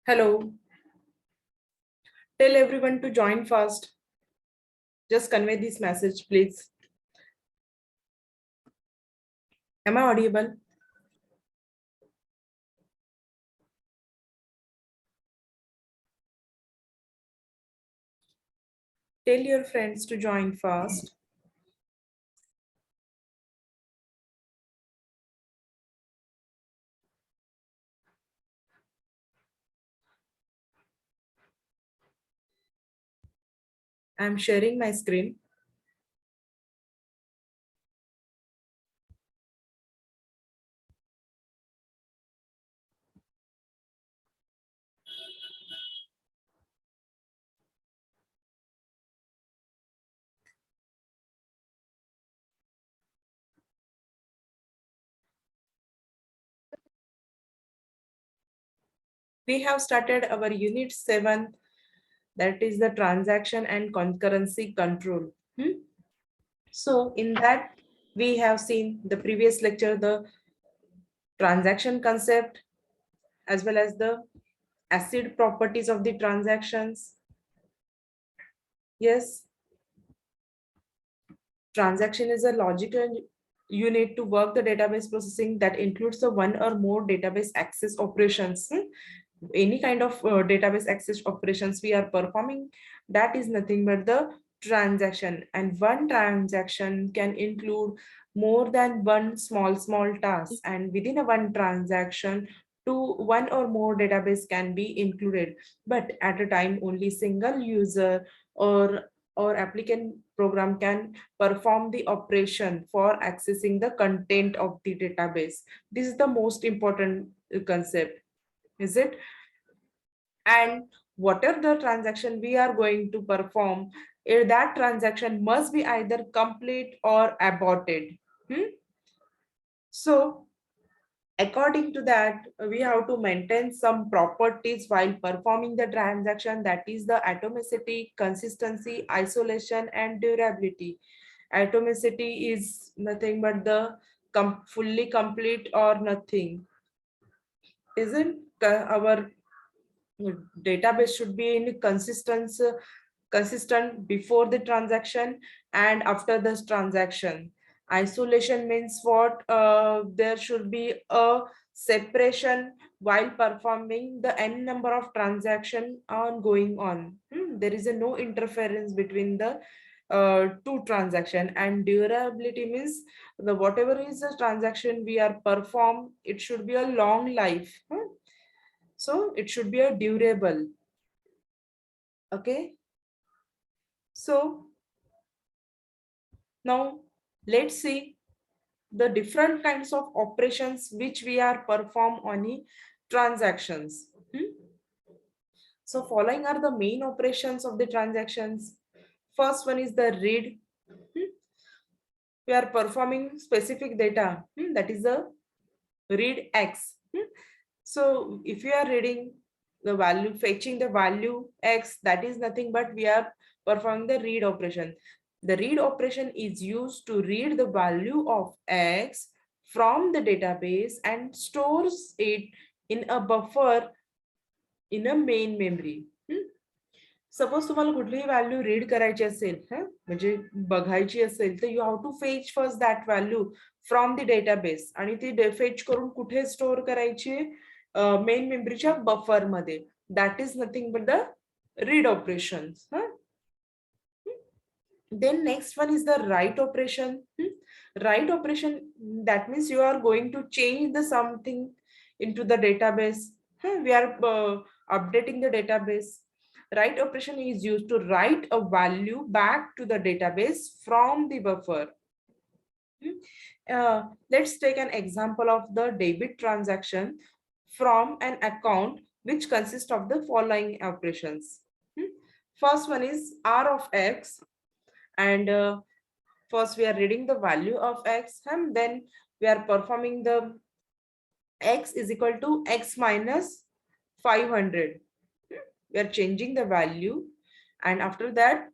Hello. Tell everyone to join fast. Just convey this message, please. Am I audible? Tell your friends to join fast. I'm sharing my screen. We have started our unit 7, that is the transaction and concurrency control. So in that, we have seen the previous lecture, the transaction concept, as well as the acid properties of the transactions. Yes, transaction is a logical unit to work the database processing that includes the one or more database access operations. Any kind of database access operations we are performing, that is nothing but the transaction, and one transaction can include more than one small task, and within a one transaction one or more database can be included, but at a time only single user or applicant program can perform the operation for accessing the content of the database. This is the most important concept, is it? And whatever the transaction we are going to perform, that transaction must be either complete or aborted. So according to that, we have to maintain some properties while performing the transaction, that is the atomicity, consistency, isolation, and durability. Atomicity is nothing but the fully complete or nothing. Isn't our database should be in consistent before the transaction and after this transaction. Isolation means what? There should be a separation while performing the n number of transaction on going on. There is a no interference between the two transaction. And durability means the whatever is the transaction we are perform, it should be a long life. So it should be a durable. Okay. So now let's see the different kinds of operations which we are perform on the transactions. So following are the main operations of the transactions. First one is the read. We are performing specific data, that is the read X. So if you are reading the value, fetching the value X, that is nothing but we are performing the read operation. The read operation is used to read the value of X from the database and stores it in a buffer in a main memory. Suppose तुम्हाला कुठलीही value read करायची असेल, म्हणजे बघायची असेल, तर you have to fetch first that value from the database, आणि ती फेच करून कुठे स्टोअर करायची? मेन मेमरीच्या बफर मध्ये. That is nothing but the read operation. Then next one is the write operation. Write operation, that means you are going to change the something into the database. We are updating the database. Write operation is used to write a value back to the database from the buffer. Let's take an example of the debit transaction from an account which consists of the following operations. First one is R of X, and first we are reading the value of X, and then we are performing the X is equal to X minus 500. We are changing the value, and after that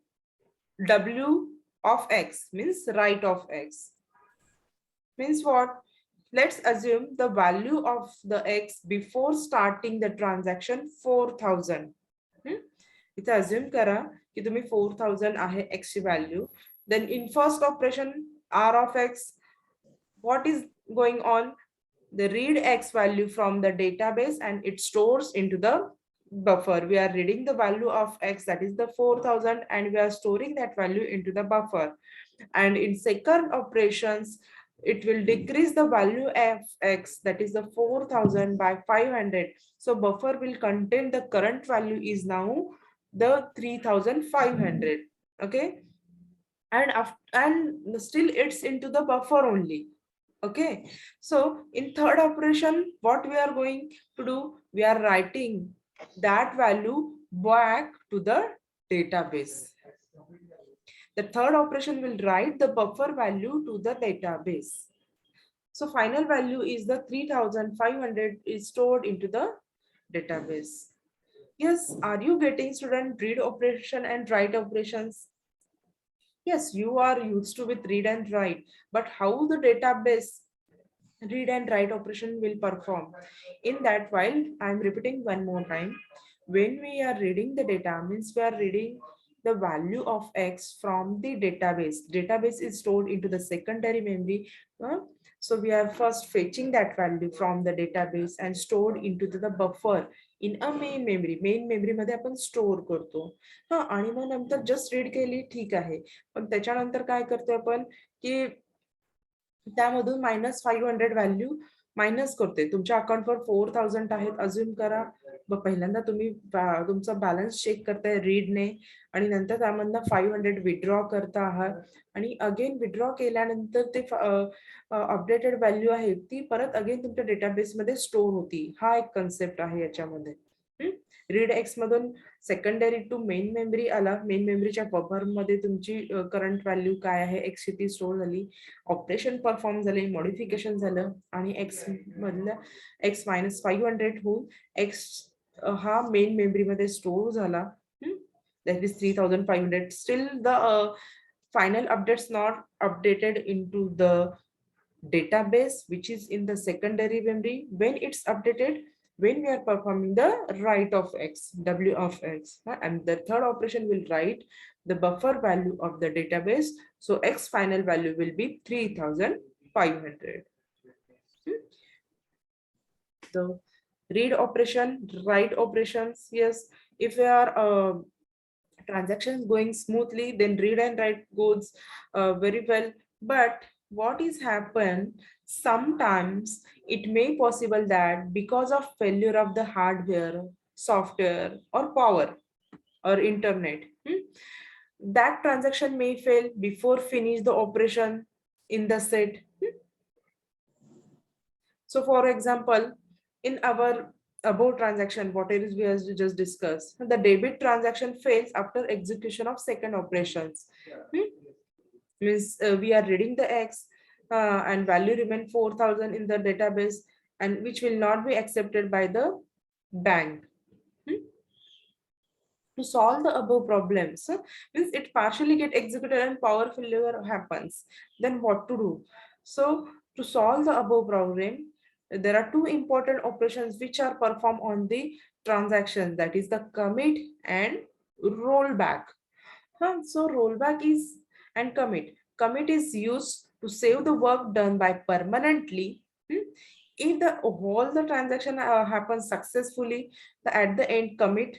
W of X means write of X. Means what? let's assume the value of the x before starting the transaction 4000. इथे assume करा की तुम्ही 4000 आहे x ची value. Then in first operation r of x, what is going on? The read x value from the database and it stores into the buffer. We are reading the value of x, that is the 4000, and we are storing that value into the buffer. And in second operations, it will decrease the value of x, that is the 4000, by 500. So buffer will contain the current value is now the 3500. Okay, and still it's into the buffer only. Okay, so in third operation, what we are going to do, we are writing that value back to the database. The third operation will write the buffer value to the database. So final value is the 3500 is stored into the database. Yes, are you getting, student, read operation and write operations? Yes, you are used to with read and write, but how the database read and write operation will perform? In that, while I'm repeating one more time, when we are reading the data, means we are reading the value of x from the database. Database is stored into the secondary memory. So we are first fetching that value from the database and stored into the buffer in a main memory. Main memory मध्ये आपण store करतो. आणि मग नंतर just read केली, ठीक आहे, पण त्याच्यानंतर काय करतो आपण की त्यामधून -500 व्हॅल्यू मायनस करते. तुमच्या अकाउंटवर 4000 आहेत, अज्युम करा. पहिल्यांदा तुम्ही तुमचा बॅलन्स चेक करताय रीडने, आणि नंतर त्यामधनं 500 विड्रॉ करता आहात, आणि अगेन विड्रॉ केल्यानंतर ते अपडेटेड व्हॅल्यू आहे ती परत अगेन तुमच्या डेटाबेस मध्ये स्टोर होती. हा एक कन्सेप्ट आहे याच्यामध्ये. रीड एक्स मधून सेकंडरी टू मेन मेमरी आला. मेन मेमरीच्या बफर मध्ये तुमची करंट व्हॅल्यू काय आहे एक्स ची ती स्टोर झाली, ऑपरेशन परफॉर्म झाले, मॉडिफिकेशन झालं, आणि एक्स मधल्या एक्स -500 होऊन एक्स हा मेन मेमरी मध्ये स्टोर झाला. that is 3500. Still the final updates not updated into the database which is in the secondary memory. When it's updated, when we are performing the write of x, w of x, and the third operation will write the buffer value of the database. So x final value will be 3500. The read operation, write operations, yes, if we are transactions going smoothly, then read and write goes very well. But what is happened, sometimes it may possible that because of failure of the hardware, software, or power or internet, that transaction may fail before finish the operation in the set. So for example, in our above transaction, whatever we have just discussed, the debit transaction fails after execution of second operations. Means we are reading the x and value remain 4000 in the database, and which will not be accepted by the bank. To solve the above problems, means it partially get executed and power failure happens, then what to do? So to solve the above problem, there are two important operations which are performed on the transaction, that is the commit and rollback. So rollback is and commit. Commit is used to save the work done by permanently. If the whole the transaction happens successfully, at the end commit,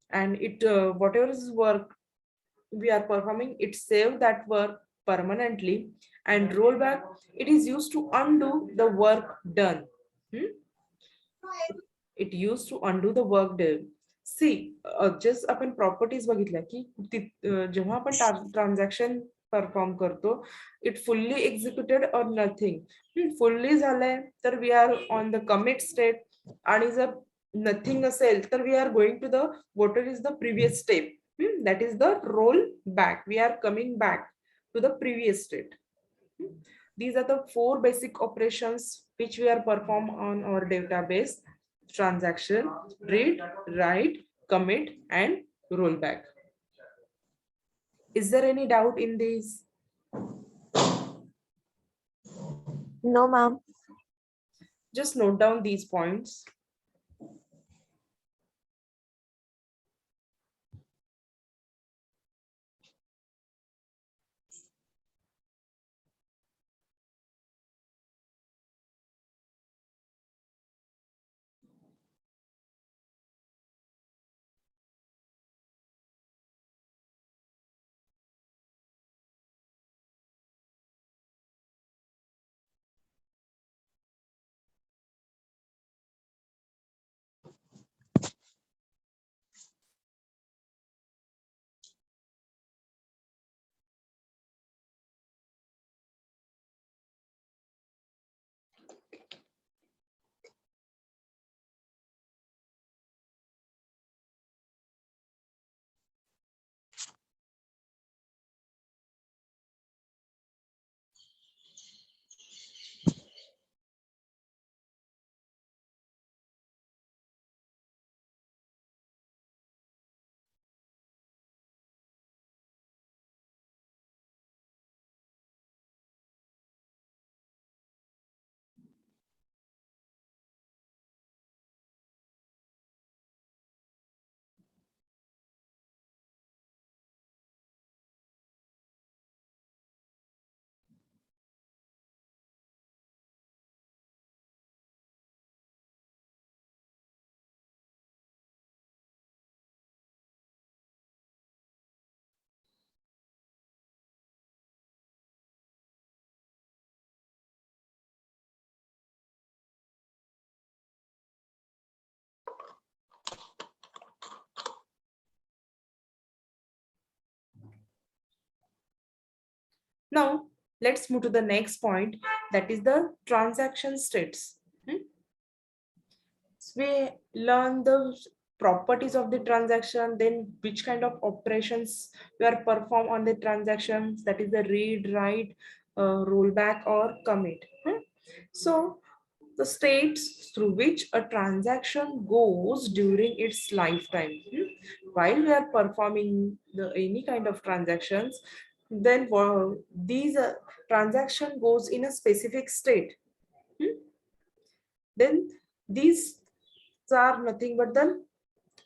and it whatever is work we are performing, it save that work permanently. And rollback, it is used to undo the work done. It used to undo the work done. See, just आपण properties बघितल्या की जेव्हा आपण transaction perform करतो, it fully executed or nothing. Fully झालंय तर we are on the commit state, आणि जर नथिंग असेल तर we are going to the what is the previous step, that is the roll back. We are coming back to the previous state. These are the four basic operations which we are perform on our database: transaction, read, write, commit, and rollback. Is there any doubt in this? No, ma'am. Just note down these points. Now, let's move to the next point, that is the transaction states. Hmm? So we learn the properties of the transaction, then which kind of operations were performed on the transactions, that is the read, write, rollback or commit. Hmm? So the states through which a transaction goes during its lifetime. Hmm? While we are performing any kind of transactions, then these transaction goes in a specific state. Hmm? Then these are nothing but the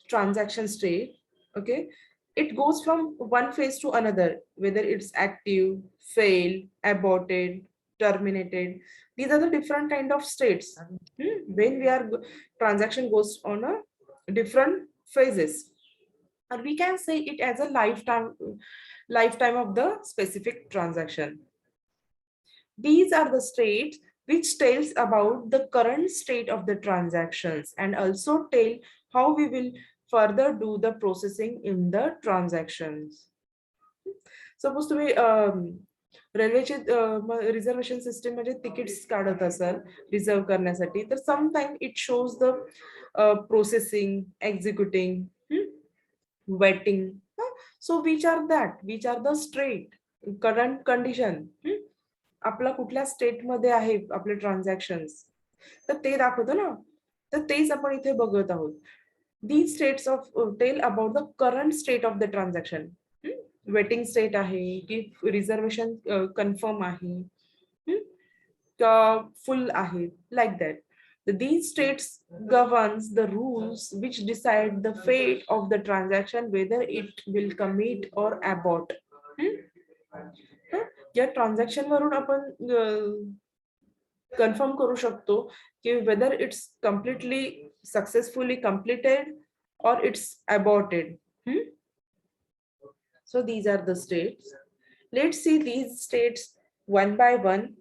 transaction state. Okay, it goes from one phase to another, whether it's active, fail, aborted, terminated. These are the different kind of states. When we are transaction goes on a different phases, or we can say it as a lifetime of the specific transaction. These are the states which tells about the current state of the transactions and also tell how we will further do the processing in the transactions. Suppose तुम्ही रेल्वेचे reservation system म्हणजे tickets काढत असाल reserve करण्यासाठी तर sometime it shows the processing executing waiting. So which are the straight current condition, आपला कुठल्या state मध्ये आहे आपले ट्रान्झॅक्शन्स, तर ते दाखवतो ना. तर तेच आपण इथे बघत आहोत. These states of tell about the current state of the transaction. Waiting state आहे की रिझर्वेशन कन्फर्म आहे, फुल आहे, like that. These states governs the rules which decide the fate of the transaction, whether it will commit or abort. या transaction वरून आपण confirm करू शकतो की whether it's completely successfully completed or it's aborted. So these are the states. Let's see these states one by one.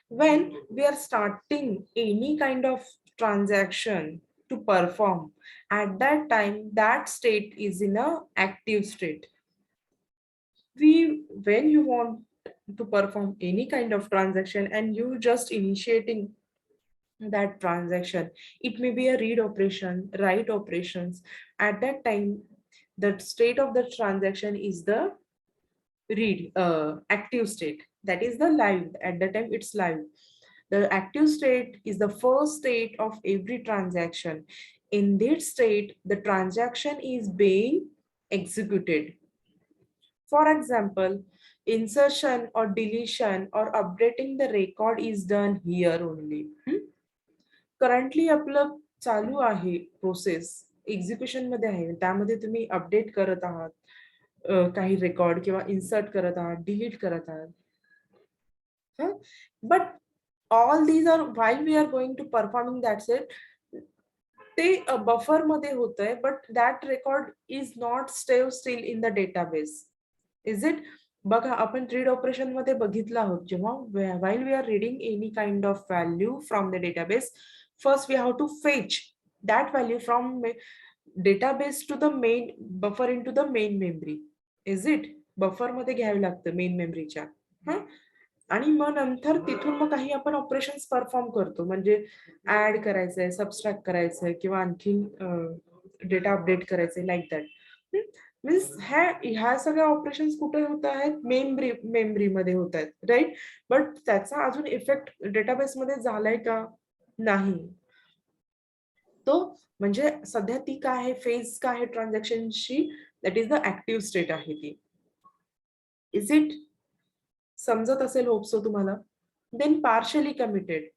When we are starting any kind of transaction to perform, at that time that state is in a active state. When you want to perform any kind of transaction and you just initiating that transaction, it may be a read operation, write operations. At that time the state of the transaction is the read active state, that is the live. At that time it's live. The active state is the first state of every transaction. In that state the transaction is being executed. For example, insertion or deletion or updating the record is done here only. Currently आपलं चालू आहे process, execution मध्ये आहे, त्यामध्ये तुम्ही update करत आहात काही रेकॉर्ड किंवा इन्सर्ट करत आहात, डिलीट करत आहात. But all these are while we are going to performing that set, ते बफर मध्ये होतंय, but that record is not saved still in the database. Is it? बघा, आपण रीड ऑपरेशन मध्ये बघितलं आहोत, जेव्हा while we are reading any kind of value from the database, first we have to fetch that value from database to the main buffer into the main memory. Is it? Buffer मध्ये घ्यावे लागतं main मेमरीच्या. आणि मग नंतर तिथून मग काही आपण operations perform करतो, म्हणजे ऍड करायचंय, सबस्ट्रॅक्ट करायचंय किंवा आणखीन डेटा अपडेट करायचंय, लाईक दॅट. मीन्स ह्या सगळ्या ऑपरेशन्स कुठे होत आहेत? मेमरीमध्ये होत आहेत, राईट. बट त्याचा अजून इफेक्ट डेटाबेस मध्ये झालाय का? नाही. तो म्हणजे सध्या ती काय आहे, फेज काय आहे ट्रान्झॅक्शनची, that is the active state आहे ती. Is it? समजत असेल होप सो तुम्हाला. Then partially committed.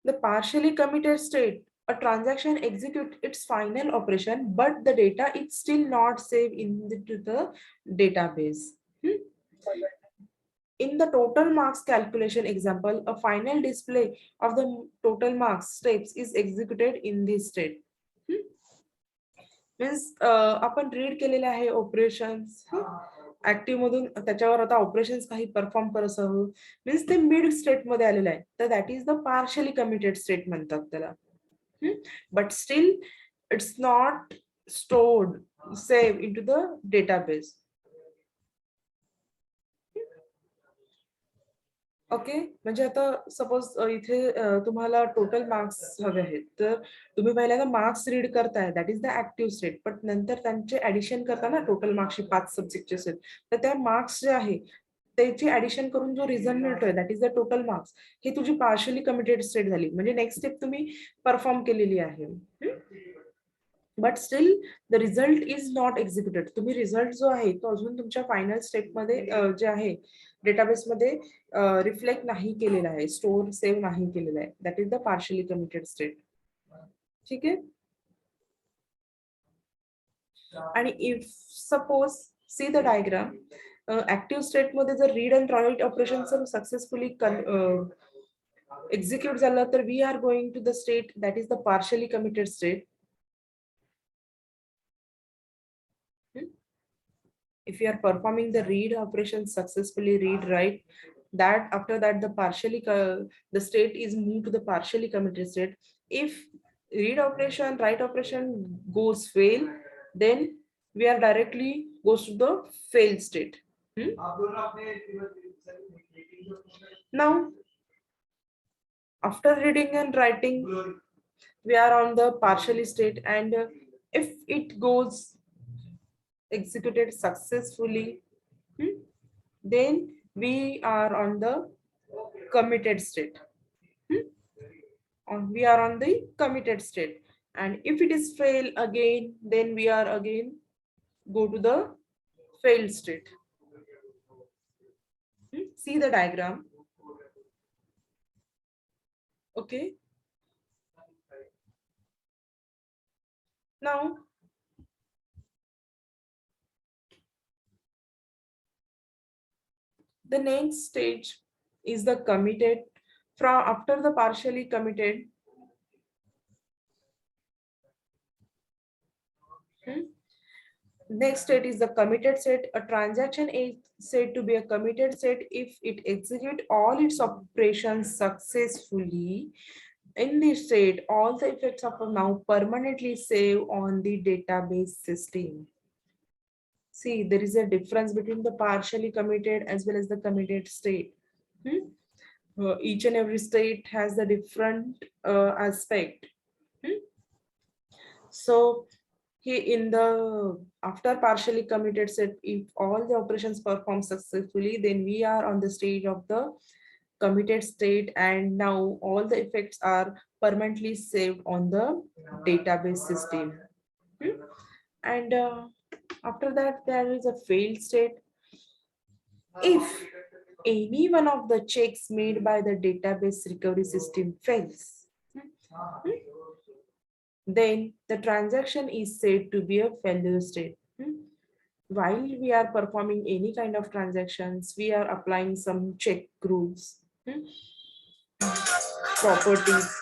The partially committed state, a transaction executes its final operation, but the data is still not saved into the database. In the total marks calculation example, a final display of the total marks steps is executed in this state. Means आपण read केलेले आहे operations active मधून, त्याच्यावर आता operations काही perform करत आहोत, means ते मिड स्टेट मध्ये आलेलं आहे, तर that is the partially committed state म्हणतात त्याला. But still it's not stored save into the database. Okay, म्हणजे आता सपोज इथे तुम्हाला टोटल मार्क्स हवे आहेत, तर तुम्ही पहिल्यांदा मार्क्स रीड करताय, that is the active state. But नंतर त्यांचे ऍडिशन करताना टोटल मार्क्सची 5 सब्जेक्टचे असेल, तर त्या मार्क्स जे आहे त्याची ऍडिशन करून जो रिझल्ट मिळतोय, that is the total marks. हे तुझी पार्शियली कमिटेड स्टेट झाली, म्हणजे नेक्स्ट स्टेप तुम्ही परफॉर्म केलेली आहे. But still the result is not executed. तुम्ही रिझल्ट जो आहे तो अजून तुमच्या फायनल स्टेटमध्ये जे आहे डेटाबेसमध्ये रिफ्लेक्ट नाही केलेला आहे, स्टोर सेव्ह नाही केलेला आहे, that is the partially committed state. ठीक आहे. आणि if suppose see the diagram, active state मध्ये जर read and write operation successfully execute झालं, तर we are going to the state that is the partially committed state. If you are performing the read operation successfully, read write, that after that the state is moved to the partially committed state. If read operation write operation goes fail, then we are directly goes to the fail state. Now after reading and writing, we are on the partially state, and if it goes executed successfully, then we are on the committed state. We are on the committed state, and if it is fail again, then we are again go to the failed state. See the diagram. Okay, now the next stage is the committed. From after the partially committed, next state is the committed state. A transaction is said to be a committed state if it executes all its operations successfully. In this state, all the effects of a now permanently save on the database system. See, there is a difference between the partially committed as well as the committed state. Each and every state has the different aspect. So here in the after partially committed state, if all the operations perform successfully, then we are on the stage of the committed state, and now all the effects are permanently saved on the database system. And After that, there is a failed state. If any one of the checks made by the database recovery system fails, then the transaction is said to be a failure state. While we are performing any kind of transactions, we are applying some check rules, properties.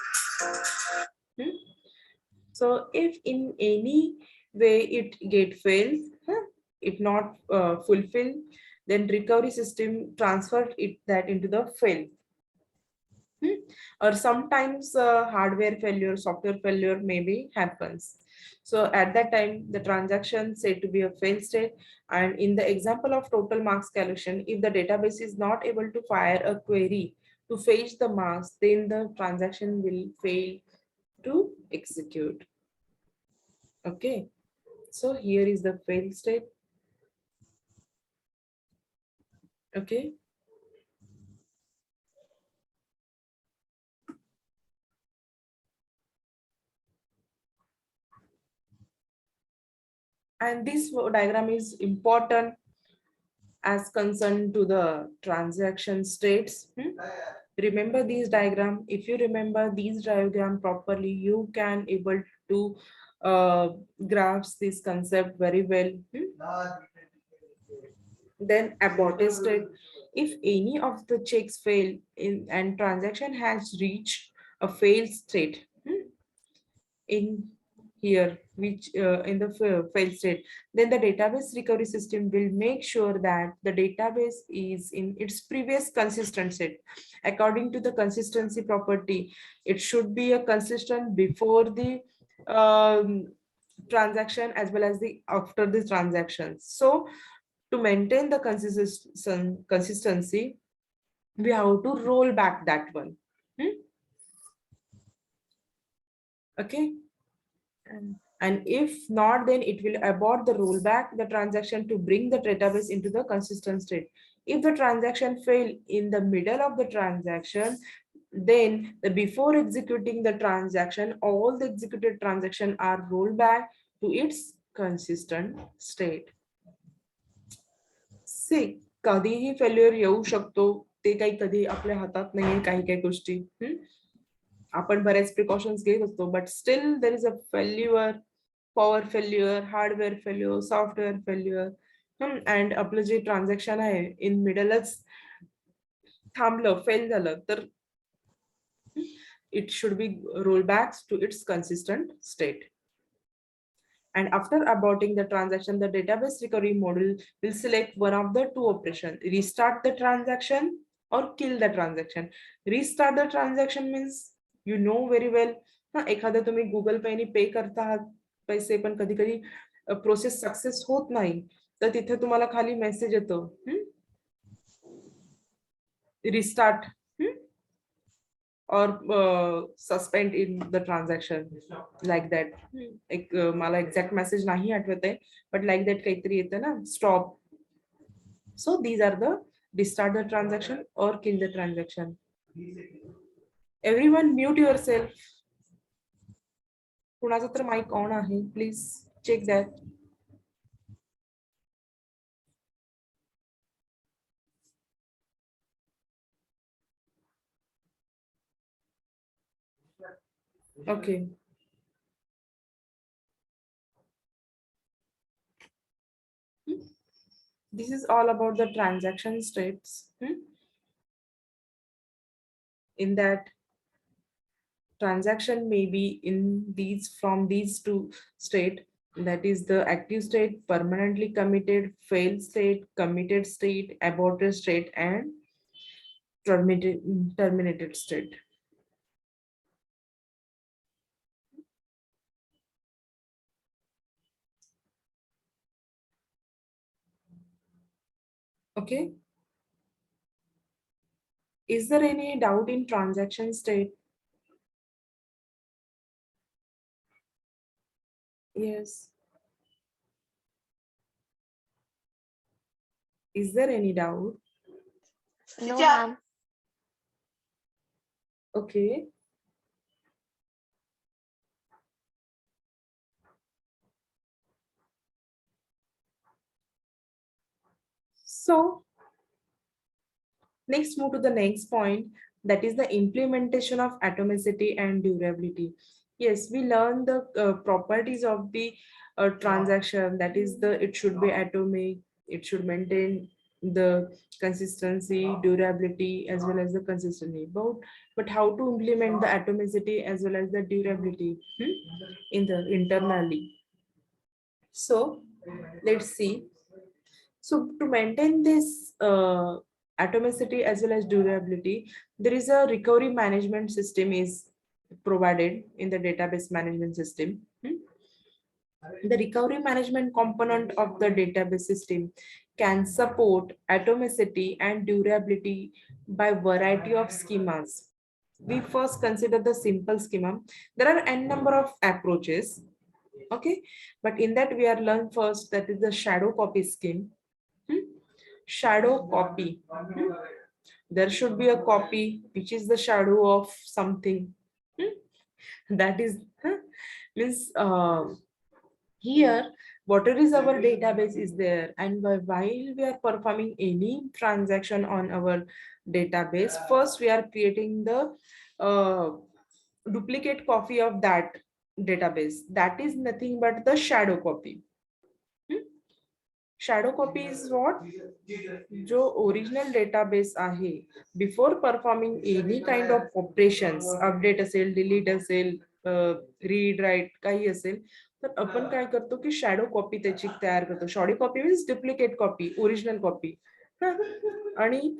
So if in any way it get failed, it not fulfilled, then recovery system transferred it that into the fail. Or sometimes hardware failure, software failure maybe happens. So at that time, the transaction said to be a fail state. And in the example of total marks calculation, if the database is not able to fire a query to fetch the marks, then the transaction will fail to execute. Okay, so here is the fail state. Okay. And this diagram is important as concerned to the transaction states. Remember these diagram. If you remember these diagram properly, you can able to grasp this concept very well. Then aborted state. If any of the checks fail in and transaction has reached a failed state, in here which in the failed state, then the database recovery system will make sure that the database is in its previous consistent state. According to the consistency property, it should be a consistent before the transaction as well as the after the transaction. So to maintain the consistency, we have to roll back that one. Okay. And if not, then it will abort the rollback the transaction to bring the database into the consistent state. If the transaction fail in the middle of the transaction, then before executing the transaction, all the executed transaction are rolled back to its consistent state. See, कधीही failure येऊ शकतो, ते काही कधी आपल्या हातात नाहीये काही काही गोष्टी. आपण बरेच प्रिकॉशन्स घेत असतो, but still there is a failure, power failure, hardware failure, software failure. And आपलं जे ट्रान्झॅक्शन आहे इन मिडलच थांबलं, फेल झालं, तर it should be rolled back to its consistent state. And after aborting the transaction, the database recovery module will select one of the two operations: restart the transaction or kill the transaction. Restart the transaction means you know very well. एखादा तुम्ही Google पेने पे करता आहात पैसे, पण कधी कधी प्रोसेस सक्सेस होत नाही, तर तिथे तुम्हाला खाली मेसेज येतो restart or suspend in the transaction, like that. एक मला एक्झॅक्ट मेसेज नाही आठवत आहे, बट लाईक दॅट काहीतरी येतं ना, stop. So these are the restart the transaction or kill the transaction. Everyone mute yourself. कुणाचा तर माइक ऑन आहे, please check that. Okay. This is all about the transaction states. In that, transaction may be in these from these two state, that is the active state, permanently committed, failed state, committed state, aborted state, and terminated state. Okay, is there any doubt in transaction state? Yes. Is there any doubt? No, ma'am. Okay. So next, move to the next point, that is the implementation of atomicity and durability. Yes, we learn the properties of the transaction, that is the it should be atomic, it should maintain the consistency, durability as well as the consistency. But how to implement the atomicity as well as the durability in the internally. So let's see. So to maintain this atomicity as well as durability, there is a recovery management system is provided in the database management system. The recovery management component of the database system can support atomicity and durability by variety of schemas. We first consider the simple schema. There are n number of approaches. Okay, but in that we are learn first, that is the shadow copy scheme. Shadow copy. There should be a copy which is the shadow of something. That is means here whatever is our database is there, and while we are performing any transaction on our database, first we are creating the duplicate copy of that database. That is nothing but the shadow copy. Shadow copy is what? जो original database आहे, before performing any kind of operations, update असेल, delete असेल, read write काही असेल, तर आपण काय करतो की शॅडो कॉपी त्याची तयार करतो. Shadow copy means duplicate copy, original copy. आणि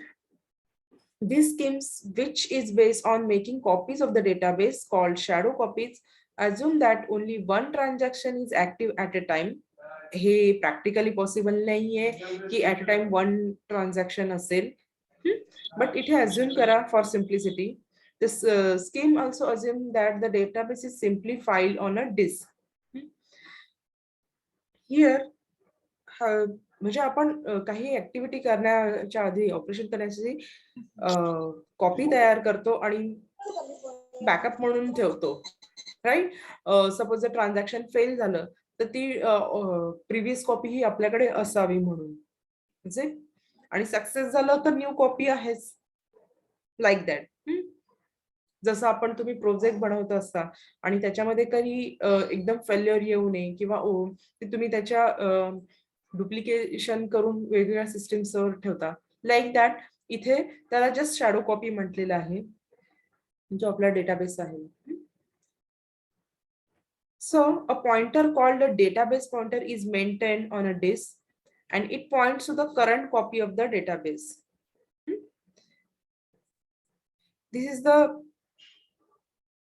these schemes, which is based on making copies of the database called shadow copies, assume that only one transaction is active at a time. हे practically possible नाहीये की at a time one transaction असेल, but इथे assume करा for simplicity. This scheme also assume that the database is simply file on a disk. Here म्हणजे आपण काही activity करण्याच्या आधी, ऑपरेशन करण्याची कॉपी तयार करतो आणि बॅकअप म्हणून ठेवतो, राईट. सपोज जर ट्रान्झॅक्शन फेल झालं तर ती प्रिव्हियस कॉपी ही आपल्याकडे असावी म्हणून, आणि सक्सेस झालं तर न्यू कॉपी आहेच, लाईक दॅट. जसं आपण तुम्ही प्रोजेक्ट बनवत असता आणि त्याच्यामध्ये काही एकदम फेल्युअर येऊ नये किंवा तुम्ही त्याच्या डुप्लिकेशन करून वेगवेगळ्या सिस्टीम्सवर ठेवता, लाईक दॅट. इथे त्याला जस्ट शॅडो कॉपी म्हटलेलं आहे, जो आपला डेटाबेस आहे. So a pointer called a database pointer is maintained on a disk and it points to the current copy of the database. This is the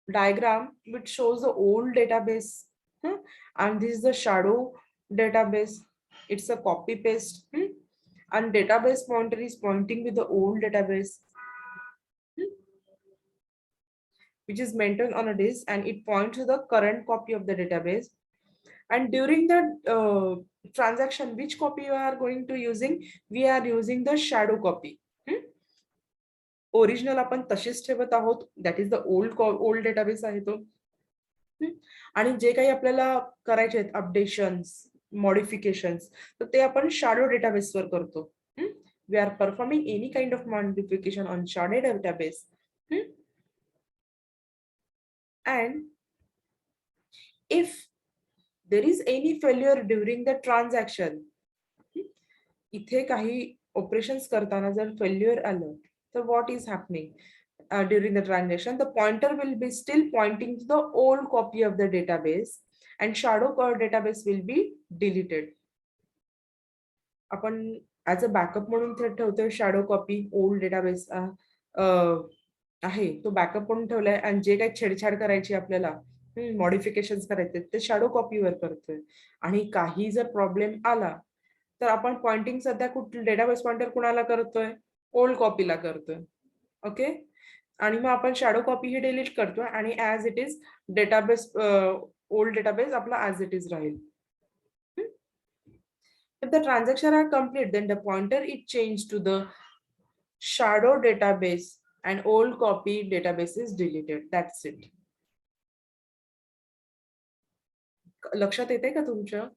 diagram which shows the old database, and this is the shadow database. It's a copy paste, and database pointer is pointing with the old database, which is maintained on a disk, and it points to the current copy of the database. And during the transaction, which copy you are going to using? We are using the shadow copy. Original आपण तशीच ठेवत आहोत, that is the old database आहे तो. आणि जे काही आपल्याला करायचे आहेत अपडेशन्स, मॉडिफिकेशन्स, तर ते आपण शॅडो डेटाबेसवर करतो. We are performing any kind of modification on shadow database. And if there is any failure during the transaction, इथे काही ऑपरेशन्स करताना जर फेल्युअर आलं तर what is happening during the transaction? The pointer will be still pointing to the old copy of the database and shadow database will be deleted. आपण as a backup म्हणून ठेवतोय shadow copy, old database आहे तो backup म्हणून ठेवलाय, आणि जे काही छेडछाड करायची आपल्याला, मॉडिफिकेशन करायचे ते शॅडो कॉपीवर करतोय. आणि काही जर प्रॉब्लेम आला तर आपण पॉइंटिंग सध्या कुठे डेटाबेस पॉइंटर कुणाला करतोय? ओल्ड कॉपीला करतोय. ओके, आणि मग आपण शॅडो कॉपी ही डिलीट करतोय आणि as it is database, old database आपला ऍज इट इज राहील. If the transaction are complete, then the pointer is changed to the shadow database and old copy database is deleted. That's it. लक्षात येते का तुमच्या?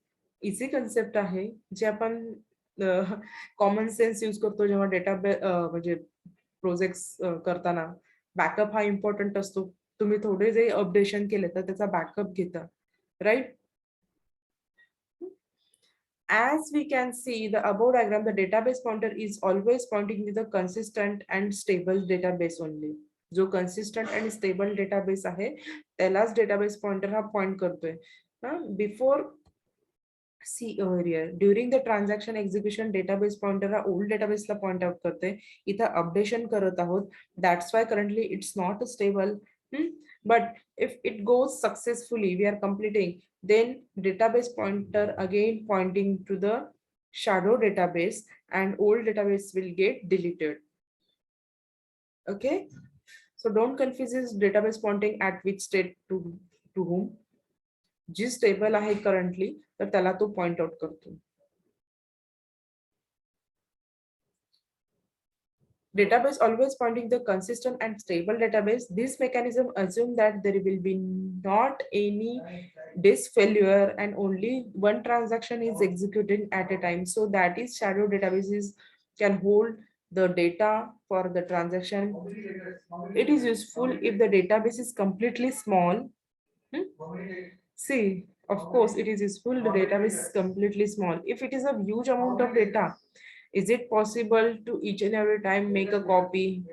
Easy concept आहे जे आपण common sense use करतो जेव्हा डेटाबेस म्हणजे प्रोजेक्ट्स करताना. बॅकअप हा इम्पॉर्टंट असतो. तुम्ही थोडे जे अपडेशन केले तर त्याचा बॅकअप घेता, right? As we can see the above diagram, the database pointer is always pointing to the consistent and stable database only. जो consistent and stable database आहे त्यालाच database pointer हा point करतोय. Before see here during the transaction execution database pointer हा old database ला point out करते. इथं updation करत आहोत. That's why currently it's not stable. But if it goes successfully, we are completing, then database pointer again pointing to the shadow database and old database will get deleted. Okay, so don't confuse this database pointing at which state to whom. जी stable आहे currently तर त्याला तो point out करतो. Database always pointing the consistent and stable database. This mechanism assume that there will be not any disk failure and only one transaction is executing at a time. So that is shadow databases can hold the data for the transaction. It is useful if the database is completely small. See, of course, it is useful. The database is completely small. If it is a huge amount of data, is it possible to each and every time make a copy?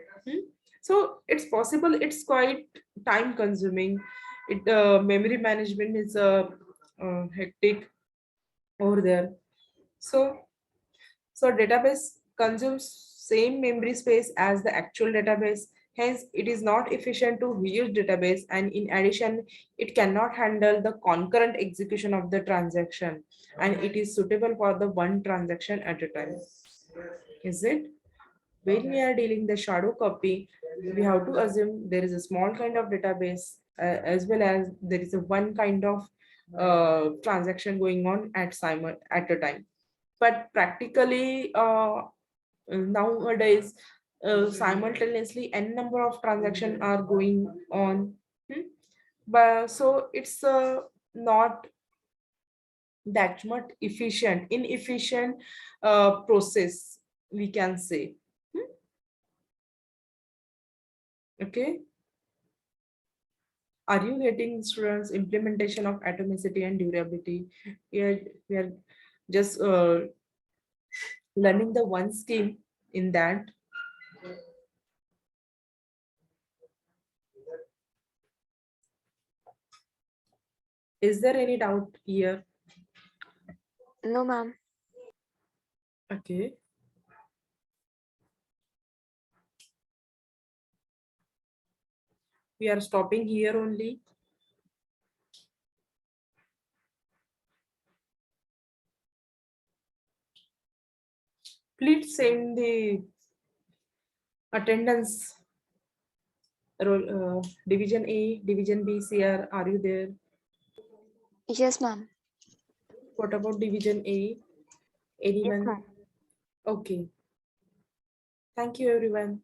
So it's possible. It's quite time consuming. It memory management is hectic over there. So database consumes same memory space as the actual database. Hence, it is not efficient to reuse database, and in addition, it cannot handle the concurrent execution of the transaction, and it is suitable for the one transaction at a time. Is it? When we are dealing the shadow copy, we have to assume there is a small kind of database as well as there is a one kind of transaction going on at a time. But practically nowadays simultaneously n number of transactions are going on. But so it's not that much inefficient process, we can say. Okay, are you getting, students, implementation of atomicity and durability? We are just learning the one scheme in that. Is there any doubt here? No, ma'am. Okay. We are stopping here only. Please send the attendance. Division A, Division B, CR, are you there? Yes, ma'am. What about Division A? Anyone? Yes, ma'am. Okay. Thank you, everyone.